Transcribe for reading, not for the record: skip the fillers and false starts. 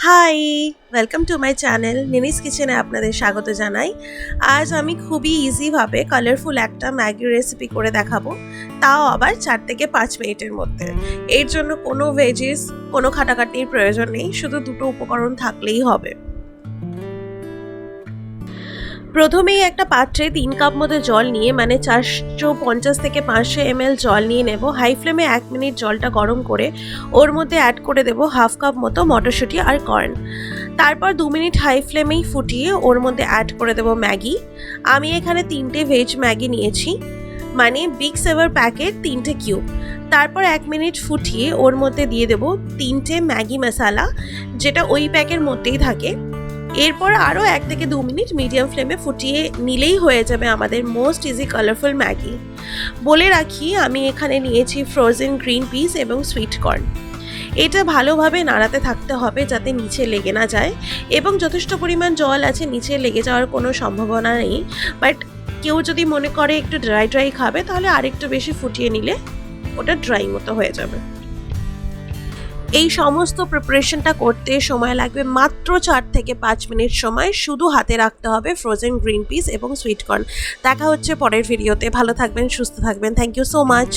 High, welcome to my channel Nini's কিচেনে আপনাদের স্বাগত জানাই। আজ আমি খুবই ইজিভাবে কালারফুল একটা ম্যাগি রেসিপি করে দেখাবো, তাও আবার 4 থেকে 5 মিনিটের মধ্যে। এর জন্য কোনো ভেজিস, কোনো খাটাখাটনির প্রয়োজন নেই, শুধু দুটো উপকরণ থাকলেই হবে। প্রথমেই একটা পাত্রে 3 কাপ মতো জল নিয়ে মানে 450 থেকে 500 ml জল নিয়ে নেব। হাই ফ্লেমে 1 মিনিট জলটা গরম করে ওর মধ্যে অ্যাড করে দেব হাফ কাপ মতো মটরশুঁটি আর কর্ন। তারপর 2 মিনিট হাই ফ্লেমেই ফুটিয়ে ওর মধ্যে অ্যাড করে দেব ম্যাগি। আমি এখানে 3টে ভেজ ম্যাগি নিয়েছি, মানে বিগ সেভার প্যাকেট 3টে কিউব। তারপর 1 মিনিট ফুটিয়ে ওর মধ্যে দিয়ে দেব 3টে ম্যাগি মশলা, যেটা ওই প্যাকের মধ্যেই থাকে। এরপর আরও 1 থেকে 2 মিনিট মিডিয়াম ফ্লেমে ফুটিয়ে নিলেই হয়ে যাবে আমাদের মোস্ট ইজি কালারফুল ম্যাগি। বলে রাখি, আমি এখানে নিয়েছি ফ্রোজেন গ্রিন পিস এবং সুইট কর্ন। এটা ভালোভাবে নাড়াতে থাকতে হবে যাতে নিচে লেগে না যায়, এবং যথেষ্ট পরিমাণ জল আছে, নিচে লেগে যাওয়ার কোনো সম্ভাবনা নেই। বাট কেউ যদি মনে করে একটু ড্রাই ড্রাই খাবে, তাহলে আরেকটু বেশি ফুটিয়ে নিলে ওটা ড্রাই মতো হয়ে যাবে। এই সমস্ত প্রিপারেশনটা করতে সময় লাগবে মাত্র 4 থেকে 5 মিনিট সময়। শুধু হাতে রাখতে হবে ফ্রোজেন গ্রিন পিস এবং সুইট কর্ন। দেখা হচ্ছে পরের ভিডিওতে। ভালো থাকবেন, সুস্থ থাকবেন। Thank you so much.